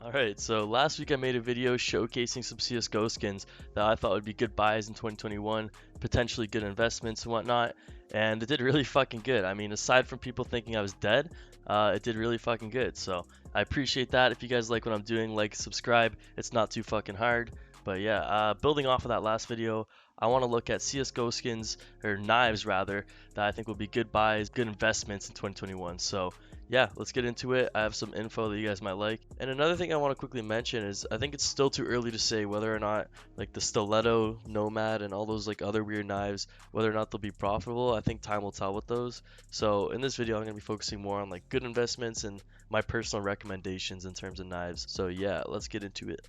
Alright, so last week I made a video showcasing some CSGO skins that I thought would be good buys in 2021, potentially good investments and whatnot, and it did really fucking good. I mean, aside from people thinking I was dead, it did really fucking good. So I appreciate that. If you guys like what I'm doing, like, subscribe. It's not too fucking hard. But yeah, building off of that last video, I want to look at CSGO skins, or knives rather, that I think will be good buys, good investments in 2021. So yeah, let's get into it. I have some info that you guys might like. And another thing I want to quickly mention is I think it's still too early to say whether or not like the stiletto, nomad, and all those like other weird knives, whether or not they'll be profitable. I think time will tell with those. So in this video, I'm going to be focusing more on like good investments and my personal recommendations in terms of knives. So yeah, let's get into it.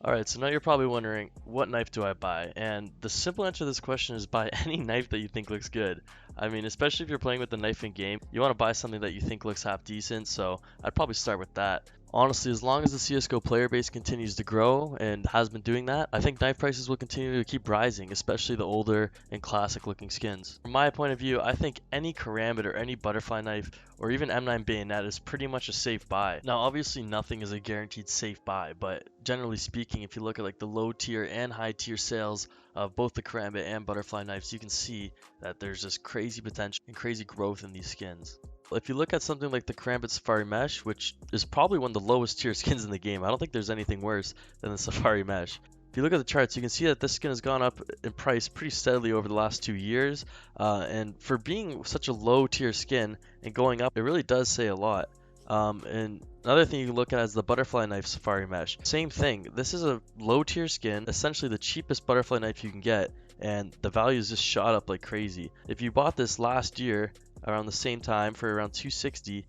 Alright, so now you're probably wondering, what knife do I buy? And the simple answer to this question is buy any knife that you think looks good. I mean, especially if you're playing with the knife in game, you want to buy something that you think looks half decent, so I'd probably start with that. Honestly, as long as the CSGO player base continues to grow and has been doing that, I think knife prices will continue to keep rising, especially the older and classic looking skins. From my point of view, I think any karambit or any butterfly knife or even M9 bayonet is pretty much a safe buy. Now, obviously nothing is a guaranteed safe buy, but generally speaking, if you look at like the low tier and high tier sales of both the karambit and butterfly knives, you can see that there's just crazy potential and crazy growth in these skins. If you look at something like the Karambit Safari Mesh, which is probably one of the lowest tier skins in the game, I don't think there's anything worse than the Safari Mesh. If you look at the charts, you can see that this skin has gone up in price pretty steadily over the last 2 years, and for being such a low tier skin and going up, it really does say a lot. And another thing you can look at is the butterfly knife Safari Mesh. Same thing, this is a low tier skin, essentially the cheapest butterfly knife you can get, and the value has just shot up like crazy. If you bought this last year, around the same time for around 260,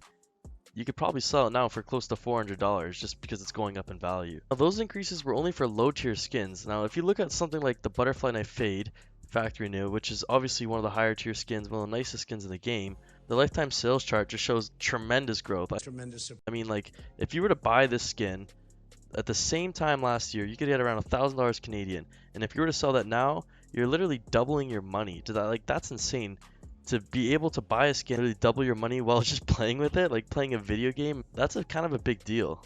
you could probably sell it now for close to $400 just because it's going up in value. Now those increases were only for low tier skins. Now if you look at something like the butterfly knife fade factory new, which is obviously one of the higher tier skins, one of the nicest skins in the game, the lifetime sales chart just shows tremendous growth. I mean, like, if you were to buy this skin at the same time last year, you could get around $1,000 Canadian, and if you were to sell that now, you're literally doubling your money. To that, like, that's insane. To be able to buy a skin, really double your money while just playing with it, like playing a video game, that's a kind of a big deal.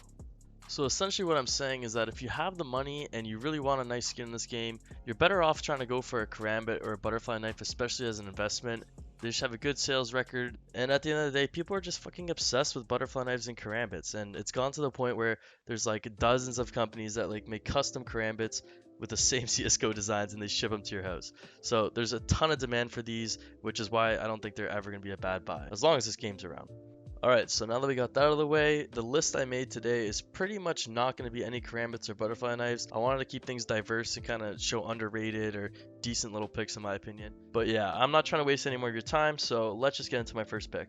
So essentially what I'm saying is that if you have the money and you really want a nice skin in this game, you're better off trying to go for a karambit or a butterfly knife, especially as an investment. They just have a good sales record, and at the end of the day, people are just fucking obsessed with butterfly knives and karambits, and it's gone to the point where there's like dozens of companies that like make custom karambits with the same CSGO designs and they ship them to your house. So there's a ton of demand for these, which is why I don't think they're ever going to be a bad buy, as long as this game's around. Alright, so now that we got that out of the way, the list I made today is pretty much not going to be any karambits or butterfly knives. I wanted to keep things diverse and kind of show underrated or decent little picks in my opinion. But yeah, I'm not trying to waste any more of your time, so let's just get into my first pick.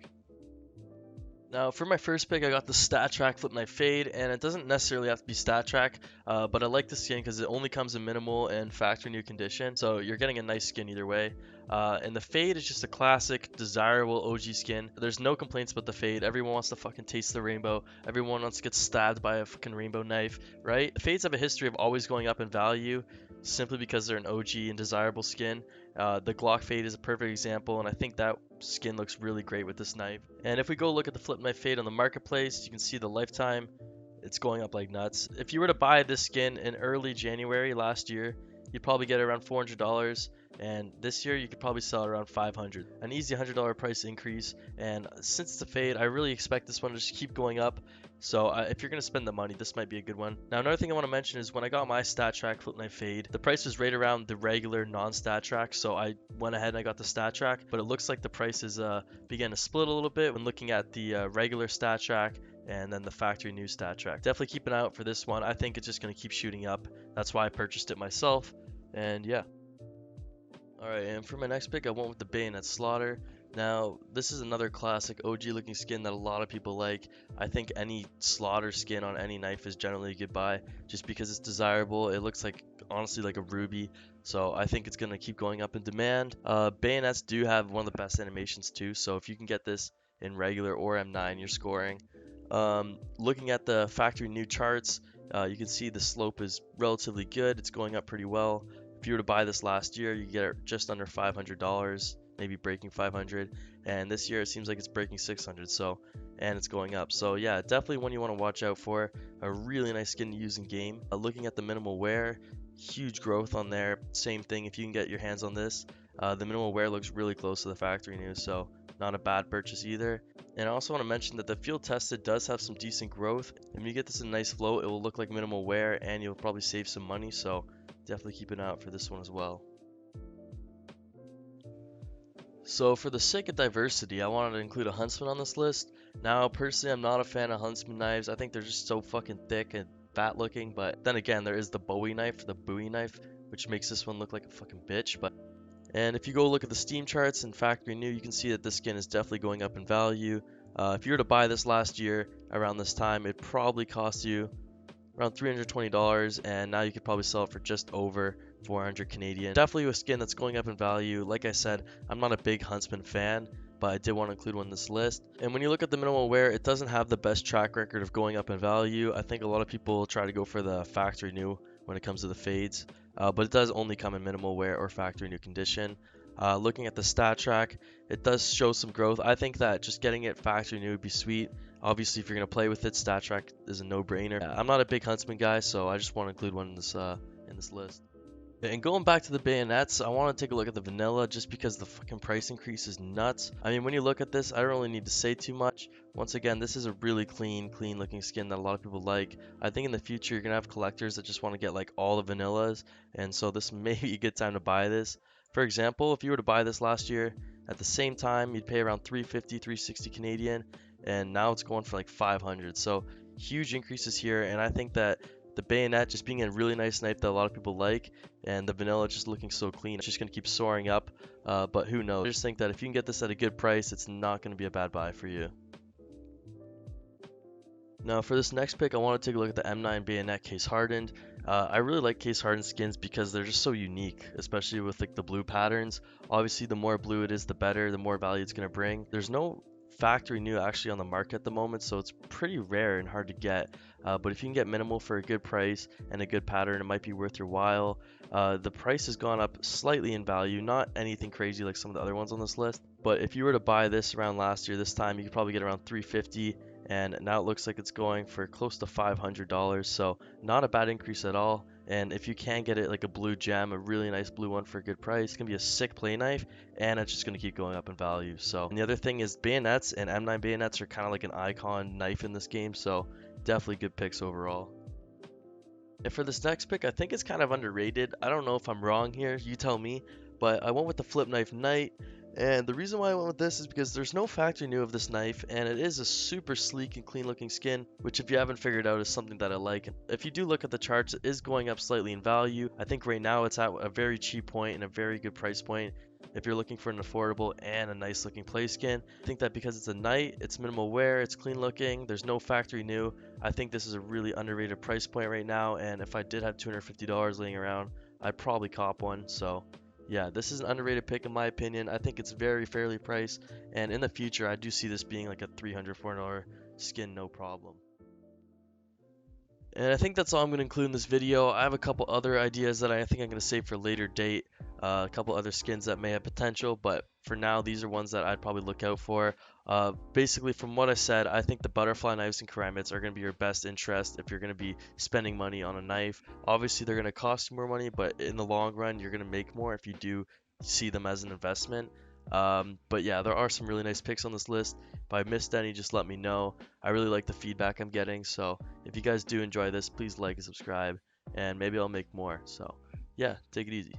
Now, for my first pick, I got the StatTrak Flip Knife Fade, and it doesn't necessarily have to be StatTrak, but I like the skin because it only comes in minimal and factory new condition, so you're getting a nice skin either way. And the Fade is just a classic, desirable OG skin. There's no complaints about the Fade. Everyone wants to fucking taste the rainbow. Everyone wants to get stabbed by a fucking rainbow knife, right? The Fades have a history of always going up in value, simply because they're an OG and desirable skin. The Glock Fade is a perfect example, and I think that skin looks really great with this knife. And if we go look at the Flip Knife Fade on the marketplace, you can see the lifetime, it's going up like nuts. If you were to buy this skin in early January last year, you'd probably get around $400, and this year you could probably sell it around $500. An easy $100 price increase, and since it's a fade, I really expect this one to just keep going up. So if you're going to spend the money, this might be a good one. Now another thing I want to mention is when I got my StatTrak Flip Knife Fade, the price was right around the regular non-StatTrak, so I went ahead and I got the StatTrak, but it looks like the prices began to split a little bit when looking at the regular StatTrak and then the factory new StatTrak. Definitely keep an eye out for this one. I think it's just going to keep shooting up. That's why I purchased it myself, and yeah. Alright, and for my next pick, I went with the Bayonet Slaughter. Now, this is another classic OG looking skin that a lot of people like. I think any Slaughter skin on any knife is generally a good buy, just because it's desirable. It looks like, honestly, like a ruby, so I think it's going to keep going up in demand. Bayonets do have one of the best animations too, so if you can get this in regular or M9, you're scoring. Looking at the factory new charts, you can see the slope is relatively good. It's going up pretty well. If you were to buy this last year, you get it just under $500, maybe breaking 500, and this year it seems like it's breaking 600. So, and it's going up. So yeah, definitely one you want to watch out for. A really nice skin to use in game. Looking at the minimal wear, huge growth on there. Same thing, if you can get your hands on this. The minimal wear looks really close to the factory new, so not a bad purchase either. And I also want to mention that the field tested does have some decent growth. If you get this in a nice flow, it will look like minimal wear and you'll probably save some money, so definitely keep an eye out for this one as well. So for the sake of diversity, I wanted to include a huntsman on this list. Now, personally, I'm not a fan of huntsman knives. I think they're just so fucking thick and fat looking, but then again, there is the Bowie knife, the Bowie knife, which makes this one look like a fucking bitch. And if you go look at the Steam charts and factory new, you can see that this skin is definitely going up in value. If you were to buy this last year around this time, it probably cost you around $320, and now you could probably sell it for just over 400 Canadian. Definitely a skin that's going up in value. Like I said, I'm not a big huntsman fan, but I did want to include one in this list. And when you look at the minimal wear, it doesn't have the best track record of going up in value. I think a lot of people try to go for the factory new when it comes to the fades, but it does only come in minimal wear or factory new condition. Looking at the stat track, it does show some growth. I think that just getting it factory new would be sweet. Obviously, if you're going to play with it, stat track is a no-brainer. I'm not a big huntsman guy, so I just want to include one in this list. And going back to the bayonets, I want to take a look at the vanilla just because the fucking price increase is nuts. I mean, when you look at this, I don't really need to say too much. Once again, this is a really clean looking skin that a lot of people like. I think in the future, you're going to have collectors that just want to get like all the vanillas. And so this may be a good time to buy this. For example, if you were to buy this last year, at the same time, you'd pay around 350, 360 Canadian. And now it's going for like 500. So huge increases here. And I think that the bayonet just being a really nice knife that a lot of people like, and the vanilla just looking so clean, it's just going to keep soaring up, but who knows. I just think that if you can get this at a good price, it's not going to be a bad buy for you. Now for this next pick, I want to take a look at the M9 bayonet case hardened. I really like case hardened skins because they're just so unique, especially with like the blue patterns. Obviously, the more blue it is, the better, the more value it's going to bring. There's no factory new actually on the market at the moment, so it's pretty rare and hard to get. But if you can get minimal for a good price and a good pattern, it might be worth your while. The price has gone up slightly in value, not anything crazy like some of the other ones on this list. But if you were to buy this around last year, this time you could probably get around 350, and now it looks like it's going for close to $500. So not a bad increase at all. And if you can get it like a blue gem, a really nice blue one for a good price, it's gonna be a sick play knife, and it's just gonna keep going up in value. So, and the other thing is bayonets and M9 bayonets are kind of like an icon knife in this game, so definitely good picks overall. And for this next pick, I think it's kind of underrated. I don't know if I'm wrong here, you tell me, but I went with the Flip Knife Knight. And the reason why I went with this is because there's no factory new of this knife, and it is a super sleek and clean looking skin, which if you haven't figured out is something that I like. If you do look at the charts, it is going up slightly in value. I think right now it's at a very cheap point and a very good price point. If you're looking for an affordable and a nice looking play skin, I think that because it's a knight, it's minimal wear, it's clean looking, there's no factory new, I think this is a really underrated price point right now, and if I did have $250 laying around, I'd probably cop one. So yeah, this is an underrated pick in my opinion. I think it's very fairly priced, and in the future I do see this being like a $300, $400 skin, no problem. And I think that's all I'm going to include in this video. I have a couple other ideas that I think I'm going to save for a later date. A couple other skins that may have potential, but for now these are ones that I'd probably look out for. Basically from what I said, I think the butterfly knives and keramits are going to be your best interest if you're going to be spending money on a knife. Obviously they're going to cost you more money, but in the long run you're going to make more if you do see them as an investment. But yeah, there are some really nice picks on this list. If I missed any, just let me know. I really like the feedback I'm getting, so if you guys do enjoy this, please like and subscribe, and maybe I'll make more. So yeah, take it easy.